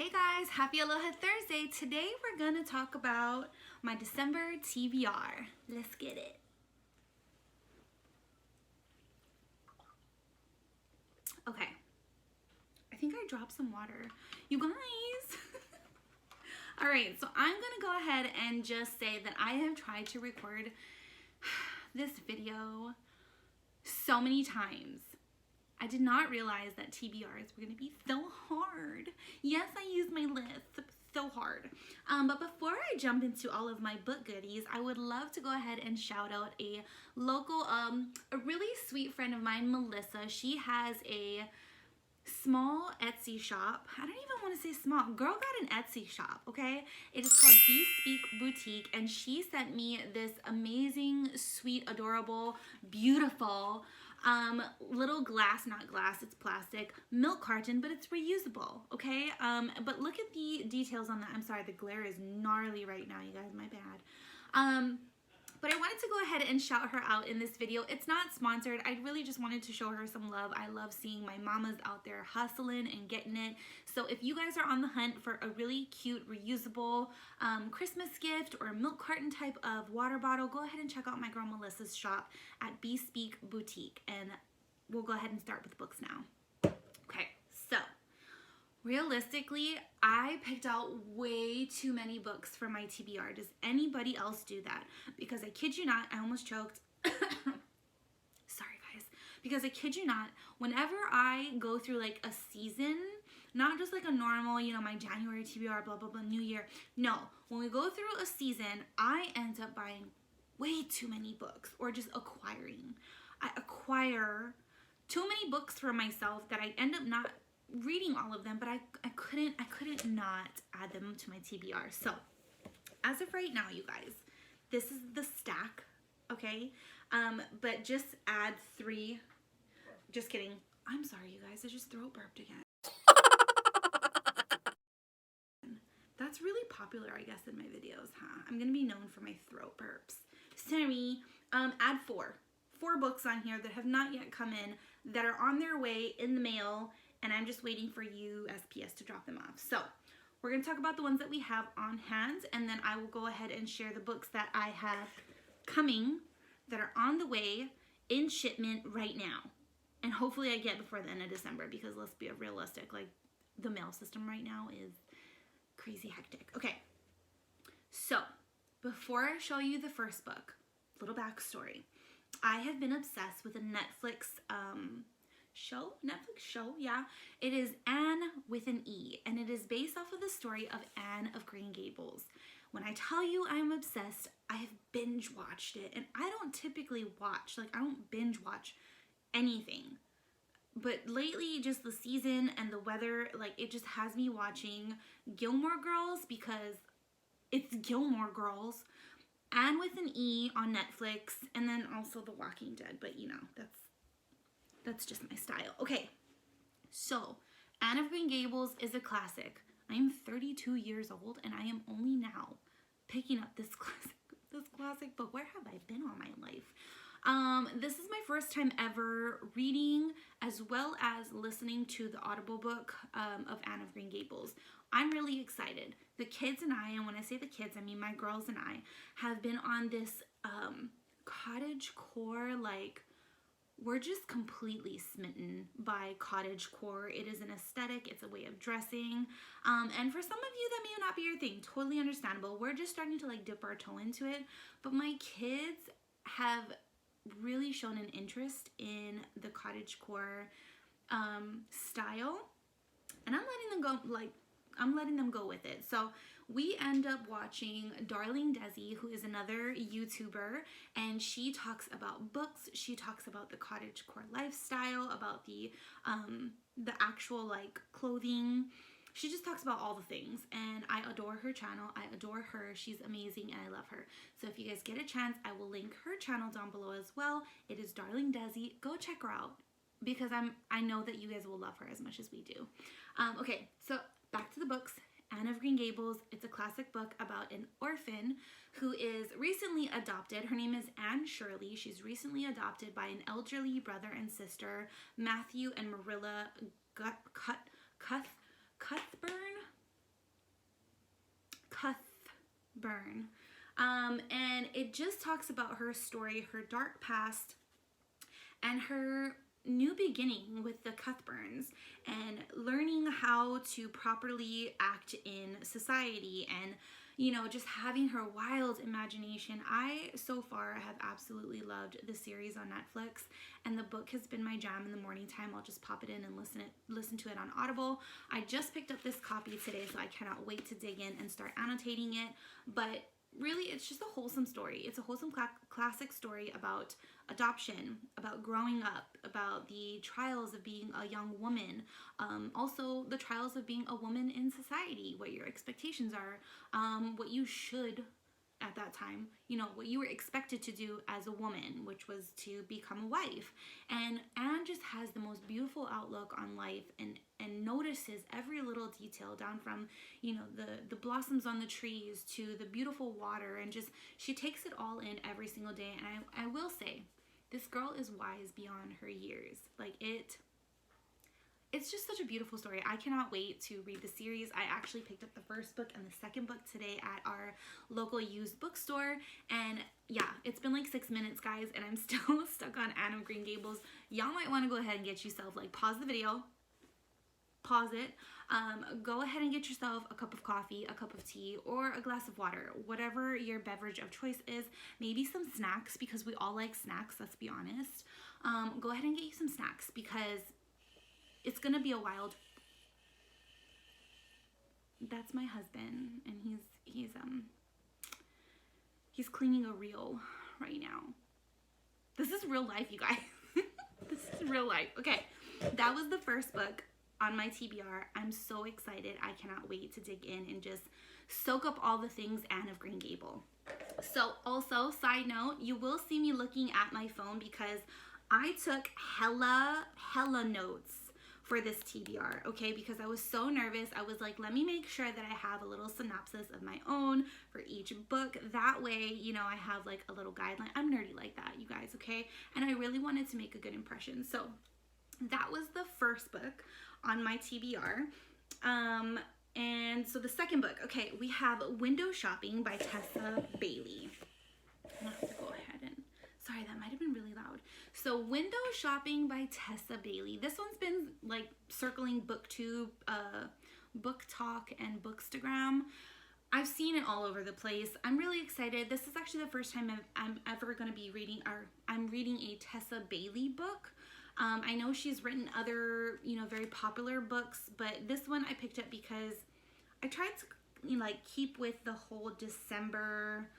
Hey guys, happy Aloha Thursday. Today we're gonna talk about my December TBR. Let's get it. Okay, I think I dropped some water. You guys. All right, so I'm gonna go ahead and just say that I have tried to record this video so many times. I did not realize that TBRs were going to be so hard. Yes, I use my list so hard. But before I jump into all of my book goodies, I would love to go ahead and shout out a local, a really sweet friend of mine, Melissa. She has a small Etsy shop. I don't even want to say small. Girl got an Etsy shop, okay? It is called Bespeak Boutique, and she sent me this amazing, sweet, adorable, beautiful little glass, not glass, it's plastic, milk carton, but it's reusable, okay? But look at the details on that. I'm sorry, the glare is gnarly right now, you guys, my bad. But I wanted to go ahead and shout her out in this video. It's not sponsored. I really just wanted to show her some love. I love seeing my mamas out there hustling and getting it. So if you guys are on the hunt for a really cute, reusable Christmas gift or milk carton type of water bottle, go ahead and check out my girl Melissa's shop at Bespeak Boutique. And we'll go ahead and start with books now. Okay, so realistically, I picked out way too many books for my TBR. Does anybody else do that? Because I kid you not, I almost choked. Sorry guys. Because I kid you not, whenever I go through like a season, not just like a normal, you know, my January TBR, blah, blah, blah, New Year. No, when we go through a season, I end up buying way too many books or just acquiring. I acquire too many books for myself that I end up not reading all of them, but I couldn't not add them to my TBR. So as of right now, you guys, this is the stack, okay? But just add 3. Just kidding. I'm sorry, you guys. I just throat burped again. That's really popular, I guess, in my videos, huh? I'm gonna be known for my throat burps. Sorry. Add 4 books on here that have not yet come in, that are on their way in the mail, and I'm just waiting for you, SPS, to drop them off. So we're going to talk about the ones that we have on hand, and then I will go ahead and share the books that I have coming that are on the way in shipment right now. And hopefully I get before the end of December, because let's be realistic, like the mail system right now is crazy hectic. Okay, so before I show you the first book, little backstory. I have been obsessed with a Netflix show, yeah. It is Anne with an E, and it is based off of the story of Anne of Green Gables. When I tell you I'm obsessed, I have binge watched it, and I don't typically watch, like I don't binge watch anything. But lately, just the season and the weather, like it just has me watching Gilmore Girls, because it's Gilmore Girls, Anne with an E on Netflix, and then also The Walking Dead, but you know, that's just my style. Okay, so Anne of Green Gables is a classic. I am 32 years old, and I am only now picking up this classic book. Where have I been all my life? This is my first time ever reading as well as listening to the Audible book of Anne of Green Gables. I'm really excited. The kids and I, and when I say the kids, I mean my girls and I, have been on this cottagecore, like, we're just completely smitten by cottagecore. It is an aesthetic, it's a way of dressing. And for some of you, that may not be your thing. Totally understandable. We're just starting to like dip our toe into it. But my kids have really shown an interest in the cottagecore style. And I'm letting them go, like, I'm letting them go with it. So we end up watching Darling Desi, who is another YouTuber, and she talks about books. She talks about the cottagecore lifestyle, about the actual like clothing. She just talks about all the things, and I adore her channel. I adore her. She's amazing, and I love her. So if you guys get a chance, I will link her channel down below as well. It is Darling Desi. Go check her out, because I know that you guys will love her as much as we do. Okay, so back to the books. Anne of Green Gables. It's a classic book about an orphan who is recently adopted. Her name is Anne Shirley. She's recently adopted by an elderly brother and sister, Matthew and Marilla Cuthburn. And it just talks about her story, her dark past, and her new beginning with the Cuthburns, and learning how to properly act in society, and you know, just having her wild imagination. I so far have absolutely loved the series on Netflix, and the book has been my jam in the morning time. I'll just pop it in and listen to it on Audible. I just picked up this copy today, so I cannot wait to dig in and start annotating it. But really, it's just a wholesome story. It's a wholesome classic story about adoption, about growing up, about the trials of being a young woman, also the trials of being a woman in society, what your expectations are, what you should at that time, you know, what you were expected to do as a woman, which was to become a wife. And Anne just has the most beautiful outlook on life, and notices every little detail, down from, you know, the blossoms on the trees to the beautiful water, and just, she takes it all in every single day. And I will say, this girl is wise beyond her years. Like, it's just such a beautiful story. I cannot wait to read the series. I actually picked up the first book and the second book today at our local used bookstore. And yeah, it's been like 6 minutes, guys, and I'm still stuck on Anne of Green Gables. Y'all might want to go ahead and get yourself, like, pause the video, pause it, go ahead and get yourself a cup of coffee, a cup of tea, or a glass of water, whatever your beverage of choice is. Maybe some snacks, because we all like snacks, let's be honest. Go ahead and get you some snacks, because it's gonna be a wild. That's my husband, and he's cleaning a reel right now. This is real life, you guys. This is real life. Okay, that was the first book on my TBR. I'm so excited. I cannot wait to dig in and just soak up all the things Anne of Green Gables. So also, side note, you will see me looking at my phone, because I took hella notes for this TBR, okay, because I was so nervous. I was like, let me make sure that I have a little synopsis of my own for each book. That way, you know, I have like a little guideline. I'm nerdy like that, you guys, okay? And I really wanted to make a good impression. So that was the first book on my TBR. And so the second book, okay, we have Window Shopping by Tessa Bailey. I'm gonna have to go ahead and, sorry, that might have been really loud. So Window Shopping by Tessa Bailey. This one's been like circling BookTube, Book Talk, and Bookstagram. I've seen it all over the place. I'm really excited. This is actually the first time I'm ever going to be reading, or I'm reading a Tessa Bailey book. I know she's written other, you know, very popular books, but this one I picked up because I tried to, you know, like, keep with the whole December,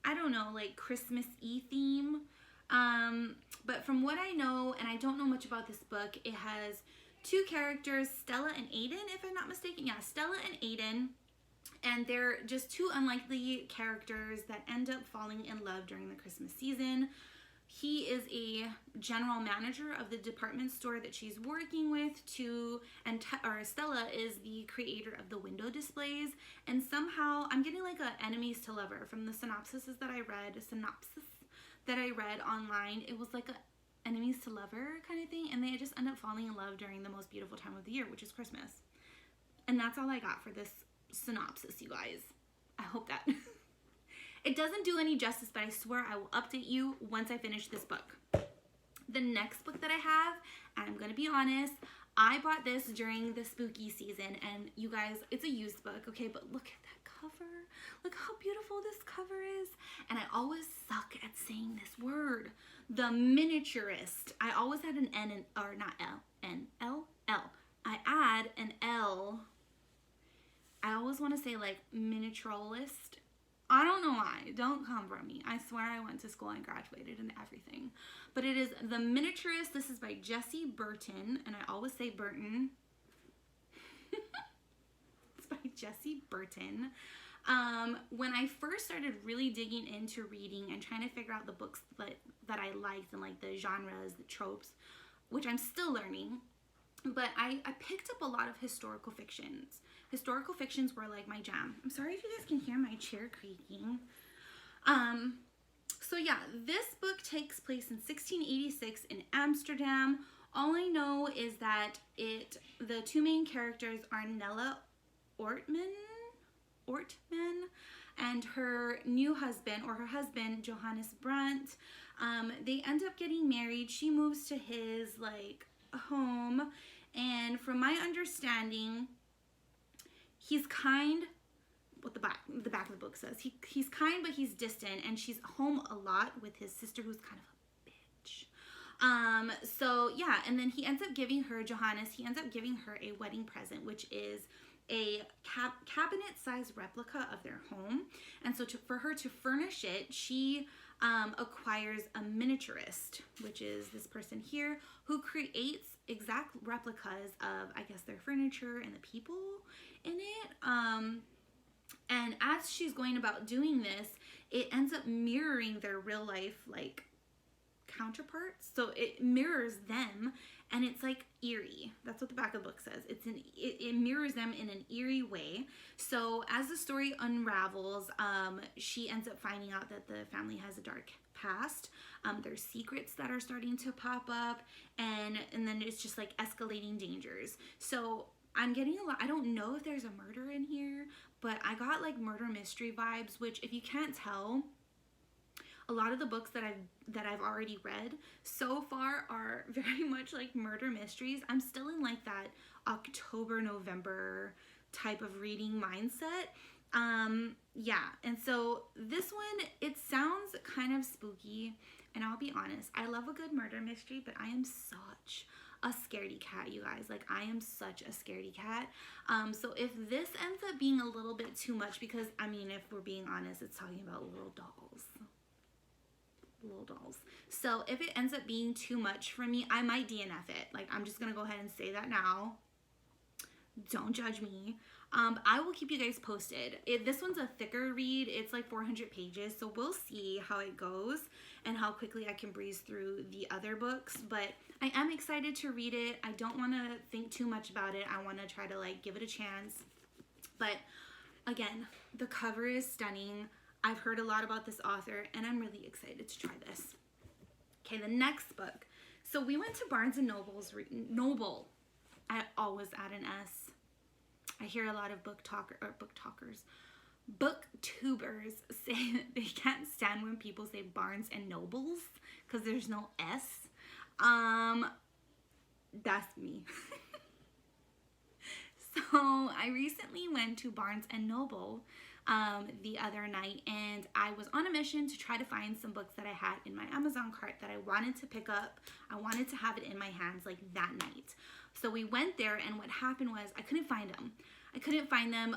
I don't know, like Christmas-y theme. But from what I know, and I don't know much about this book, it has two characters, Stella and Aiden, if I'm not mistaken. Yeah, Stella and Aiden. And they're just two unlikely characters that end up falling in love during the Christmas season. He is a general manager of the department store that she's working with, and Stella is the creator of the window displays. And somehow I'm getting like a enemies to lover from the synopsis that I read online. It was like a enemies to lover kind of thing, and they just end up falling in love during the most beautiful time of the year, which is Christmas. And that's all I got for this synopsis, you guys. I hope that it doesn't do any justice, but I swear I will update you once I finish this book. The next book that I have, and I'm gonna be honest, I bought this during the spooky season, and you guys, it's a used book, okay, but look at that cover. Look how beautiful this cover is. And I always suck at saying this word, the Miniaturist. I always had an N, or not L, N, L, L. I add an L. I always want to say like miniaturist. I don't know why. Don't come for me. I swear I went to school and graduated and everything. But it is The Miniaturist. This is by Jessie Burton. And I always say Burton. It's by Jessie Burton. When I first started really digging into reading and trying to figure out the books that I liked, and like the genres, the tropes, which I'm still learning, but I picked up a lot of historical fictions. Historical fictions were like my jam. I'm sorry if you guys can hear my chair creaking. So yeah, this book takes place in 1686 in Amsterdam. All I know is that the two main characters are Nella Ortman. Ortman and her new husband, or her husband, Johannes Brandt. They end up getting married. She moves to his like home, and from my understanding, he's kind. What the back of the book says, he's kind, but he's distant, and she's home a lot with his sister, who's kind of a bitch. So yeah, and then he ends up giving her, Johannes, he ends up giving her a wedding present, which is a cabinet-sized replica of their home. And so for her to furnish it, she acquires a miniaturist, which is this person here, who creates exact replicas of, I guess, their furniture and the people in it. And as she's going about doing this, it ends up mirroring their real life, like, counterparts. So it mirrors them, and it's like eerie. That's what the back of the book says. It mirrors them in an eerie way. So as the story unravels, she ends up finding out that the family has a dark past. There's secrets that are starting to pop up, and then it's just like escalating dangers. So I'm getting a lot, I don't know if there's a murder in here, but I got like murder mystery vibes, which, if you can't tell, a lot of the books that I've already read so far are very much like murder mysteries. I'm still in like that October, November type of reading mindset. Yeah, and so this one, it sounds kind of spooky, and I'll be honest, I love a good murder mystery, but I am such a scaredy cat, you guys. Like, I am such a scaredy cat. So if this ends up being a little bit too much, because, I mean, if we're being honest, it's talking about little dolls. So if it ends up being too much for me, I might DNF it. Like, I'm just gonna go ahead and say that now. Don't judge me. I will keep you guys posted. This one's a thicker read. It's like 400 pages, so we'll see how it goes and how quickly I can breeze through the other books. But I am excited to read it. I don't want to think too much about it. I want to try to like give it a chance. But again, the cover is stunning. I've heard a lot about this author, and I'm really excited to try this. Okay, the next book. So we went to Barnes & Noble's, Noble. I always add an S. I hear a lot of booktubers say that they can't stand when people say Barnes & Nobles because there's no S. That's me. So I recently went to Barnes & Noble the other night, and I was on a mission to try to find some books that I had in my Amazon cart that I wanted to pick up. I wanted to have it in my hands like that night. So we went there, and what happened was I couldn't find them.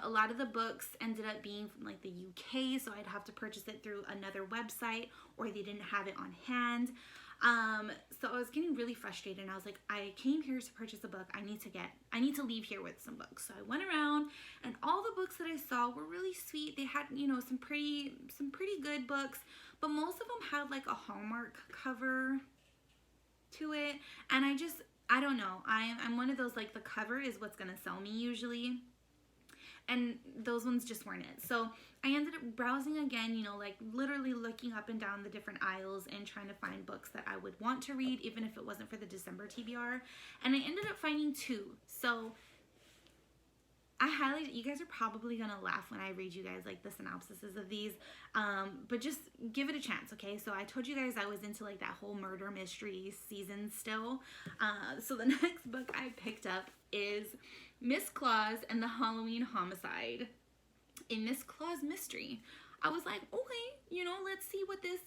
A lot of the books ended up being from like the UK, so I'd have to purchase it through another website, or they didn't have it on hand. So I was getting really frustrated, and I was like, I came here to purchase a book. I need to leave here with some books. So I went around, and all the books that I saw were really sweet. They had, you know, some pretty good books, but most of them had like a Hallmark cover to it. And I don't know. I'm one of those, like, the cover is what's gonna sell me usually. And those ones just weren't it. So I ended up browsing again, you know, like literally looking up and down the different aisles and trying to find books that I would want to read, even if it wasn't for the December TBR. And I ended up finding two. So I highlighted, you guys are probably gonna laugh when I read you guys like the synopsises of these, but just give it a chance, okay? So I told you guys I was into like that whole murder mystery season still. So the next book I picked up is Miss Claus and the Halloween Homicide, a Miss Claus mystery. I was like, okay, you know, let's see what this,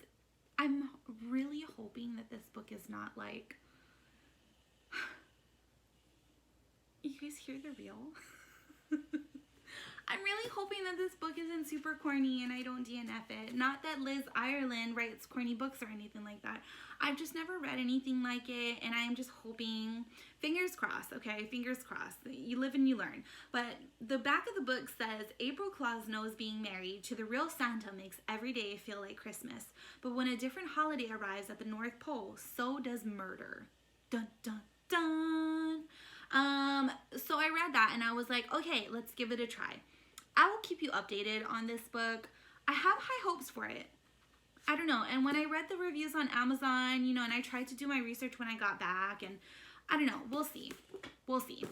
I'm really hoping that this book is not like, you guys hear the reel? I'm really hoping that this book isn't super corny and I don't DNF it. Not that Liz Ireland writes corny books or anything like that. I've just never read anything like it, and I am just hoping, fingers crossed, okay? Fingers crossed. You live and you learn. But the back of the book says, April Claus knows being married to the real Santa makes every day feel like Christmas. But when a different holiday arrives at the North Pole, so does murder. Dun, dun, dun. So I read that and I was like, okay, let's give it a try. I will keep you updated on this book. I have high hopes for it. I don't know. And when I read the reviews on Amazon, you know, and I tried to do my research when I got back, and I don't know, we'll see. We'll see.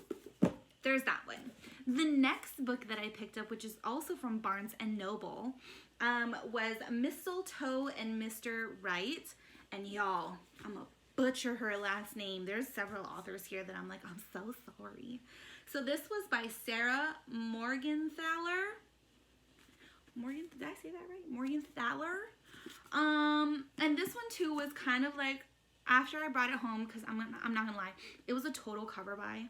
There's that one. The next book that I picked up, which is also from Barnes and Noble, was Mistletoe Mr Wright. And y'all, I'm gonna butcher her last name. There's several authors here that I'm like, I'm so sorry. So this was by Sarah Morgenthaler. Did I say that right? Morgenthaler. And this one too was kind of like, after I brought it home, because I'm not gonna lie, it was a total cover buy.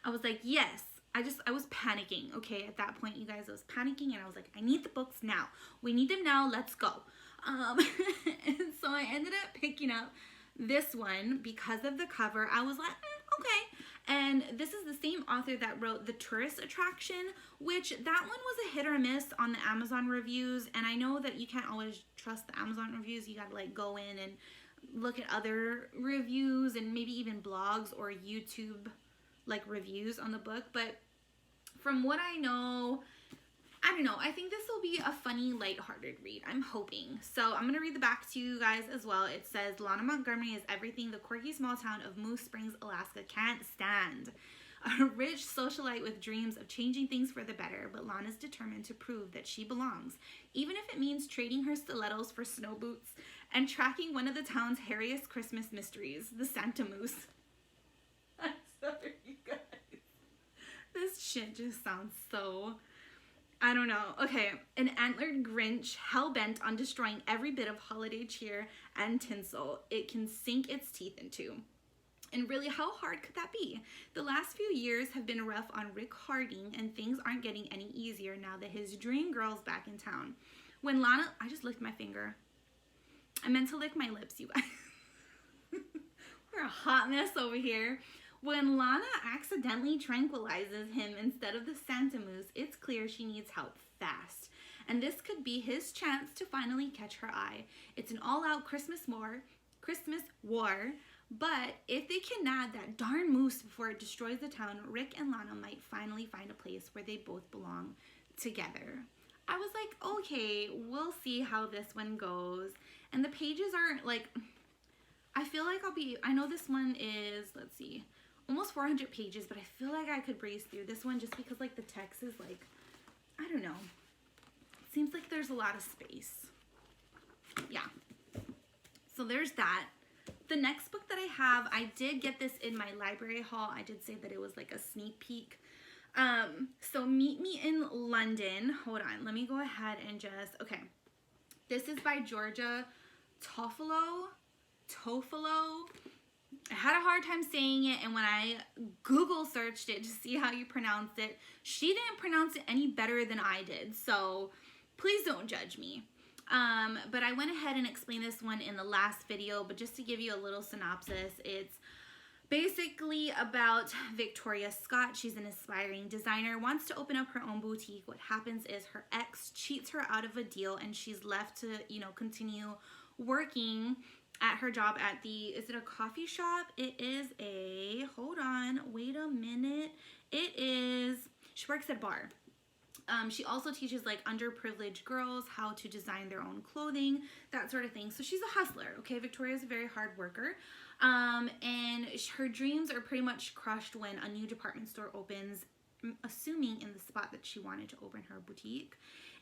I was like, yes. I was panicking, okay, at that point, you guys. I was panicking, and I was like, I need the books now. We need them now. Let's go. And so I ended up picking up this one because of the cover. I was like, okay. And this is the same author that wrote The Tourist Attraction, which that one was a hit or miss on the Amazon reviews. And I know that you can't always trust the Amazon reviews. You gotta like go in and look at other reviews and maybe even blogs or YouTube like reviews on the book. But from what I know, I don't know, I think this will be a funny, lighthearted read. I'm hoping. So I'm going to read the back to you guys as well. It says, Lana Montgomery is everything the quirky small town of Moose Springs, Alaska can't stand. A rich socialite with dreams of changing things for the better, but Lana's determined to prove that she belongs, even if it means trading her stilettos for snow boots and tracking one of the town's hairiest Christmas mysteries, the Santa Moose. I'm sorry, you guys. This shit just sounds so... I don't know. Okay, an antlered Grinch hell-bent on destroying every bit of holiday cheer and tinsel it can sink its teeth into. And really, how hard could that be? The last few years have been rough on Rick Harding, and things aren't getting any easier now that his dream girl's back in town. When Lana... I just licked my finger. I meant to lick my lips, you guys. We're a hot mess over here. When Lana accidentally tranquilizes him instead of the Santa Moose, it's clear she needs help fast. And this could be his chance to finally catch her eye. It's an all-out Christmas war, but if they can nab that darn moose before it destroys the town, Rick and Lana might finally find a place where they both belong together. I was like, okay, we'll see how this one goes. And the pages aren't like, I feel like I know this one is, let's see, almost 400 pages, but I feel like I could breeze through this one just because like the text is like, I don't know. It seems like there's a lot of space. Yeah. So there's that. The next book that I have, I did get this in my library haul. I did say that it was like a sneak peek. So Meet Me in London. Hold on. Let me go ahead and just, okay. This is by Georgia Toffolo. I had a hard time saying it, and when I Google searched it to see how you pronounce it, she didn't pronounce it any better than I did, so please don't judge me. But I went ahead and explained this one in the last video, but just to give you a little synopsis, it's basically about Victoria Scott. She's an aspiring designer, wants to open up her own boutique. What happens is her ex cheats her out of a deal, and she's left to, you know, continue working at her job at the, is it a coffee shop? It is a, hold on, wait a minute. It is, she works at a bar. She also teaches like underprivileged girls how to design their own clothing, that sort of thing. So she's a hustler, okay? Victoria's a very hard worker. And her dreams are pretty much crushed when a new department store opens, assuming in the spot that she wanted to open her boutique.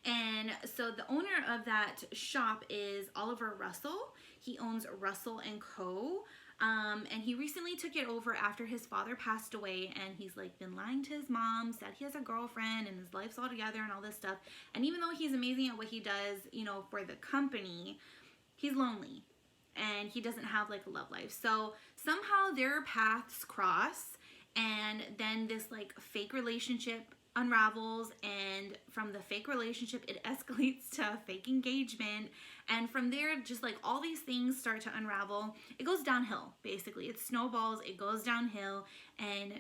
And so the owner of that shop is Oliver Russell. He owns Russell & Co. And he recently took it over after his father passed away, and he's like been lying to his mom, said he has a girlfriend and his life's all together and all this stuff. And even though he's amazing at what he does, you know, for the company, he's lonely and he doesn't have like a love life. So somehow their paths cross, and then this like fake relationship unravels, and from the fake relationship it escalates to a fake engagement, and from there just like all these things start to unravel. It goes downhill, basically. It snowballs, it goes downhill, and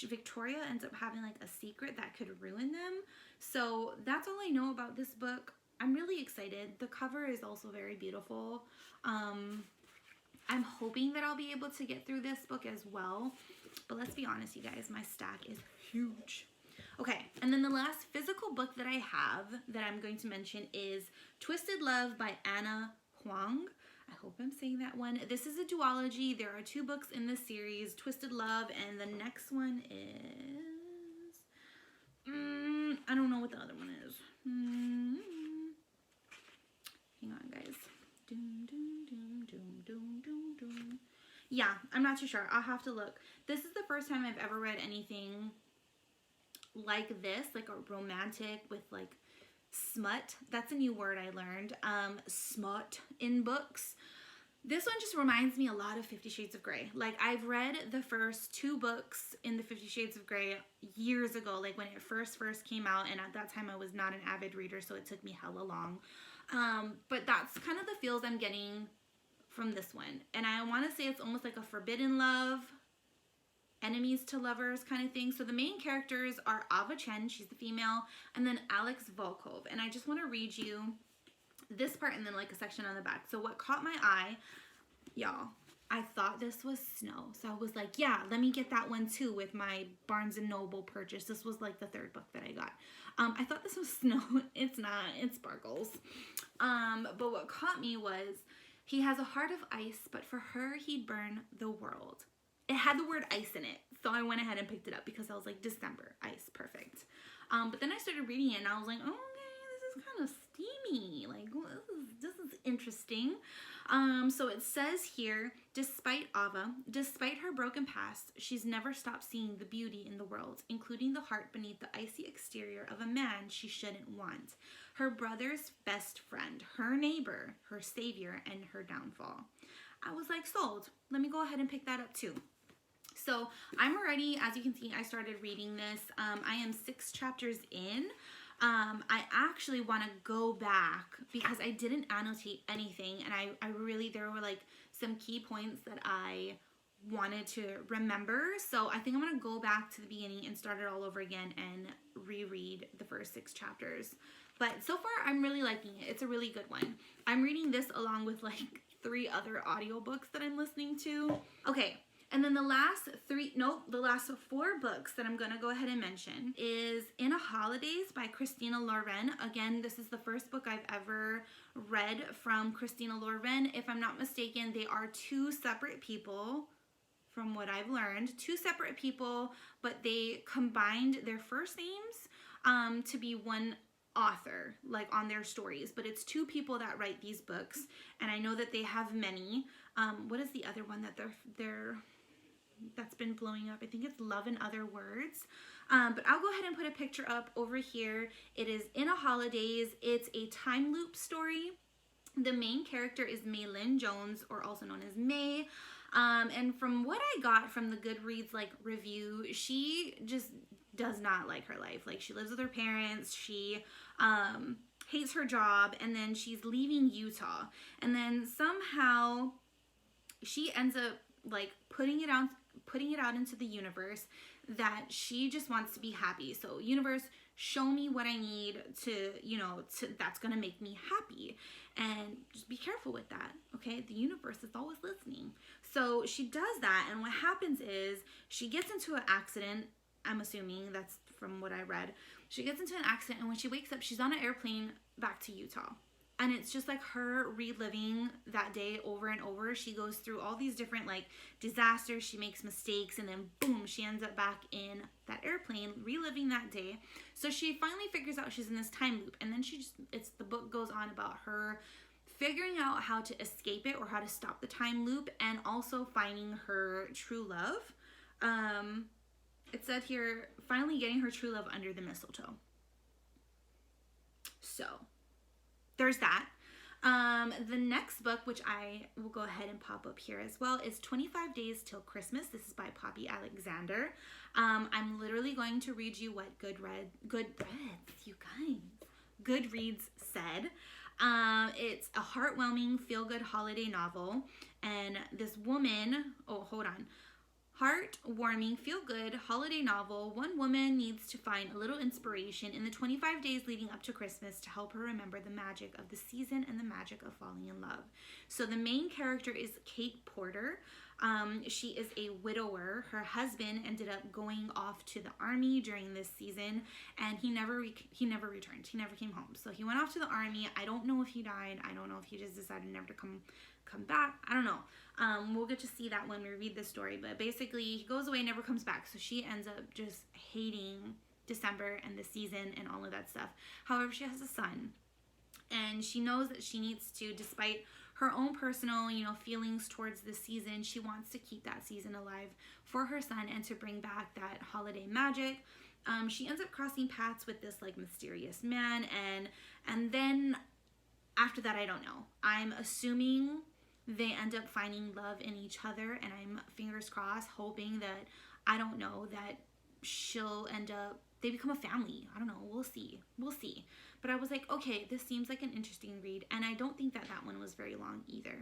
Victoria ends up having like a secret that could ruin them. So that's all I know about this book. I'm really excited. The cover is also very beautiful. I'm hoping that I'll be able to get through this book as well, but let's be honest, you guys, my stack is huge. Okay, and then the last physical book that I have that I'm going to mention is Twisted Love by Anna Huang. I hope I'm saying that one. This is a duology. There are 2 books in this series, Twisted Love, and the next one is, I don't know what the other one is. Hang on, guys. Yeah, I'm not too sure. I'll have to look. This is the first time I've ever read anything like this, like a romantic with like SMUT. That's a new word I learned. SMUT in books. This one just reminds me a lot of 50 Shades of Grey. Like, I've read the first 2 books in the 50 Shades of Grey years ago, like when it first came out, and at that time I was not an avid reader, so it took me hella long. But that's kind of the feels I'm getting from this one. And I want to say it's almost like a forbidden love, enemies to lovers kind of thing. So the main characters are Ava Chen, she's the female, and then Alex Volkov. And I just want to read you this part and then like a section on the back. So what caught my eye, y'all, I thought this was snow. So I was like, yeah, let me get that one too with my Barnes & Noble purchase. This was like the 3rd book that I got. I thought this was snow. It's not. It sparkles. But what caught me was, he has a heart of ice, but for her, he'd burn the world. It had the word ice in it, so I went ahead and picked it up because I was like, December, ice, perfect. But then I started reading it, and I was like, oh, okay, this is kind of steamy. Like, well, this is interesting. So it says here, despite her broken past, she's never stopped seeing the beauty in the world, including the heart beneath the icy exterior of a man she shouldn't want. Her brother's best friend, her neighbor, her savior, and her downfall. I was like, sold. Let me go ahead and pick that up too. So I'm already, as you can see, I started reading this. I am 6 chapters in. I actually want to go back because I didn't annotate anything, and I really, there were like some key points that I wanted to remember. So I think I'm going to go back to the beginning and start it all over again and reread the first 6 chapters. But so far, I'm really liking it. It's a really good one. I'm reading this along with like 3 other audiobooks that I'm listening to. Okay. And then the last 4 books that I'm going to go ahead and mention is In a Holidays by Christina Loren. Again, this is the first book I've ever read from Christina Loren. If I'm not mistaken, they are 2 separate people, from what I've learned. 2 separate people, but they combined their first names to be one author, like on their stories. But it's 2 people that write these books, and I know that they have many. What is the other one that that's been blowing up? I think it's Love and Other Words. But I'll go ahead and put a picture up over here. It is In a Holidays. It's a time loop story. The main character is Maylin Jones, or also known as May. And from what I got from the Goodreads like review, she just does not like her life. Like, she lives with her parents. She hates her job, and then she's leaving Utah. And then somehow she ends up like putting it out into the universe that she just wants to be happy. So universe, show me what I need to, that's going to make me happy. And just be careful with that, okay? The universe is always listening. So she does that, and what happens is she gets into an accident. I'm assuming that's from what I read. She gets into an accident, and when she wakes up, she's on an airplane back to Utah. And it's just like her reliving that day over and over. She goes through all these different like disasters. She makes mistakes, and then boom, she ends up back in that airplane reliving that day. So she finally figures out she's in this time loop, and then the book goes on about her figuring out how to escape it or how to stop the time loop, and also finding her true love. It said here, finally getting her true love under the mistletoe. So there's that. The next book, which I will go ahead and pop up here as well, is 25 Days Till Christmas. This is by Poppy Alexander. I'm literally going to read you what Goodreads said. It's a heartwarming, feel-good holiday novel. And this woman, heartwarming, feel-good holiday novel. One woman needs to find a little inspiration in the 25 days leading up to Christmas to help her remember the magic of the season and the magic of falling in love. So the main character is Kate Porter. She is a widower. Her husband ended up going off to the army during this season, and he never returned. He never came home. So he went off to the army. I don't know if he died. I don't know if he just decided never to come back. I don't know. We'll get to see that when we read this story. But basically, he goes away, never comes back. So she ends up just hating December and the season and all of that stuff. However, she has a son, and she knows that she needs to, despite her own personal, feelings towards this season, she wants to keep that season alive for her son and to bring back that holiday magic. She ends up crossing paths with this like mysterious man, and then after that, I don't know. I'm assuming they end up finding love in each other, and I'm fingers crossed hoping that, I don't know, that she'll end up, they become a family. I don't know. We'll see. But I was like, okay, this seems like an interesting read. And I don't think that one was very long either.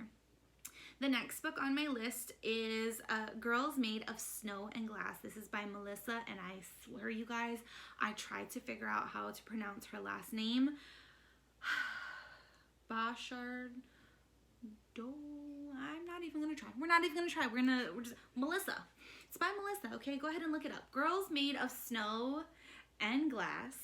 The next book on my list is Girls Made of Snow and Glass. This is by Melissa, and I swear, you guys, I tried to figure out how to pronounce her last name. Bashard. I'm not even going to try. We're not even going to try. We're just, Melissa. It's by Melissa, okay? Go ahead and look it up. Girls Made of Snow and Glass.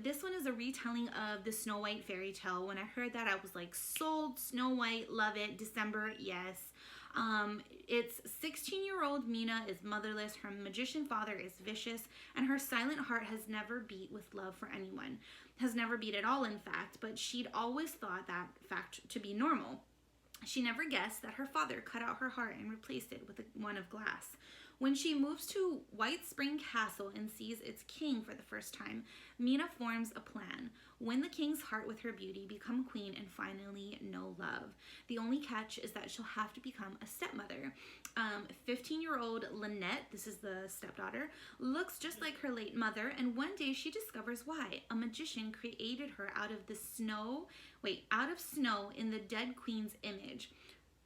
This one is a retelling of the Snow White fairy tale. When I heard that, I was like, sold. Snow White, love it. December, yes. It's 16-year-old Mina is motherless, her magician father is vicious, and her silent heart has never beat with love for anyone. Has never beat at all, in fact, but she'd always thought that fact to be normal. She never guessed that her father cut out her heart and replaced it with one of glass. When she moves to White Spring Castle and sees its king for the first time, Mina forms a plan. Win the king's heart with her beauty, become queen, and finally know love. The only catch is that she'll have to become a stepmother. 15-year-old Lynette, this is the stepdaughter, looks just like her late mother, and one day she discovers why. A magician created her out of snow in the dead queen's image.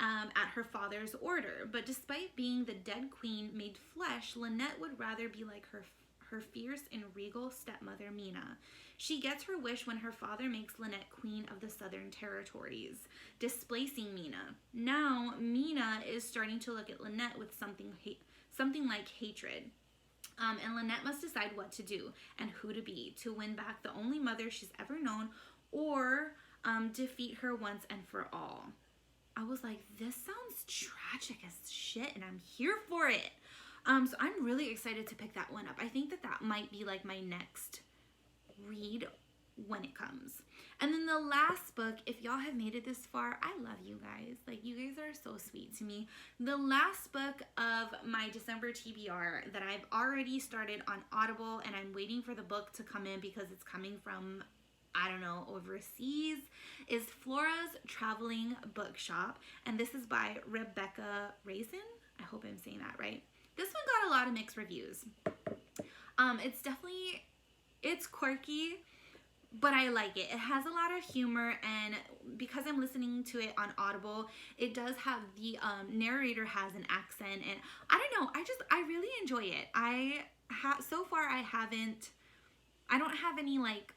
At her father's order. But despite being the dead queen made flesh, Lynette would rather be like her fierce and regal stepmother, Mina. She gets her wish when her father makes Lynette queen of the Southern Territories, displacing Mina. Now, Mina is starting to look at Lynette with something like hatred. And Lynette must decide what to do and who to be to win back the only mother she's ever known, or defeat her once and for all. I was like, this sounds tragic as shit, and I'm here for it. So I'm really excited to pick that one up. I think that might be like my next read when it comes. And then the last book, if y'all have made it this far, I love you guys. Like, you guys are so sweet to me. The last book of my December TBR that I've already started on Audible, and I'm waiting for the book to come in because it's coming from, I don't know, overseas, is Flora's Traveling Bookshop. And this is by Rebecca Raisin. I hope I'm saying that right. This one got a lot of mixed reviews. It's quirky, but I like it. It has a lot of humor, and because I'm listening to it on Audible, it does have the narrator has an accent, and I don't know, I really enjoy it. So far I don't have any like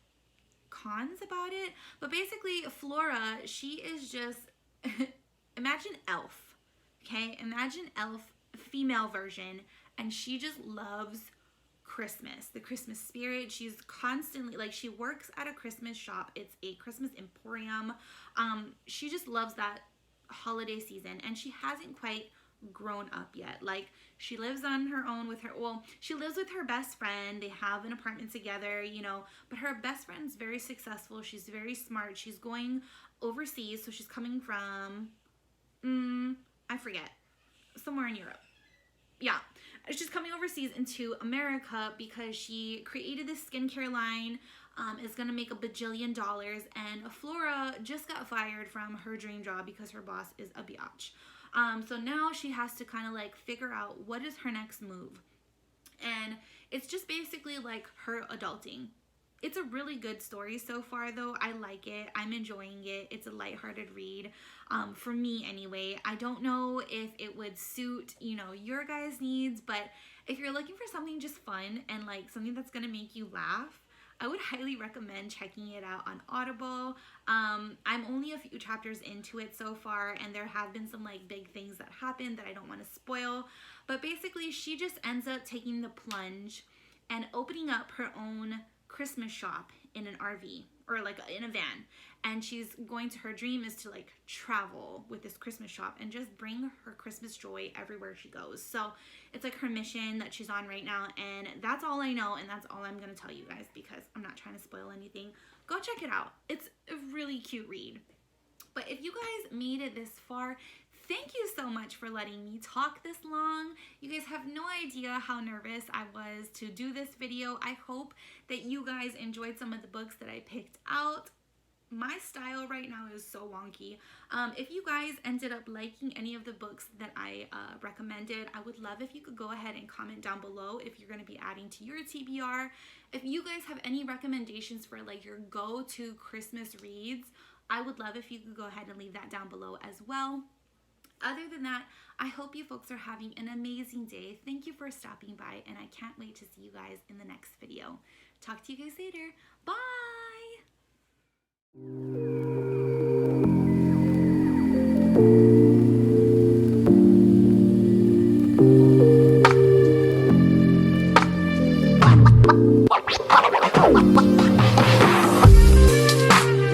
cons about it, but basically Flora, she is just imagine Elf, okay? Imagine Elf, female version, and she just loves Christmas, the Christmas spirit. She's constantly, like, she works at a Christmas shop. It's a Christmas emporium. She just loves that holiday season, and she hasn't quite grown up yet. Like, she lives on her own she lives with her best friend. They have an apartment together, but her best friend's very successful. She's very smart. She's going overseas, so she's coming from, I forget, somewhere in Europe. Yeah, she's coming overseas into America because she created this skincare line, is gonna make $1 bajillion, and Flora just got fired from her dream job because her boss is a biatch. So now she has to kind of like figure out what is her next move. And it's just basically like her adulting. It's a really good story so far, though. I like it. I'm enjoying it. It's a lighthearted read, for me anyway. I don't know if it would suit, your guys' needs, but if you're looking for something just fun and like something that's gonna make you laugh, I would highly recommend checking it out on Audible. I'm only a few chapters into it so far, and there have been some like big things that happen that I don't want to spoil. But basically, she just ends up taking the plunge and opening up her own Christmas shop in an RV, or like in a van, and she's going to, her dream is to like travel with this Christmas shop and just bring her Christmas joy everywhere she goes. So it's like her mission that she's on right now, and that's all I know, and that's all I'm gonna tell you guys because I'm not trying to spoil anything. Go check it out. It's a really cute read. But if you guys made it this far, thank you so much for letting me talk this long. You guys have no idea how nervous I was to do this video. I hope that you guys enjoyed some of the books that I picked out. My style right now is so wonky. If you guys ended up liking any of the books that I recommended, I would love if you could go ahead and comment down below if you're going to be adding to your TBR. If you guys have any recommendations for like your go-to Christmas reads, I would love if you could go ahead and leave that down below as well. Other than that, I hope you folks are having an amazing day. Thank you for stopping by, and I can't wait to see you guys in the next video. Talk to you guys later. Bye!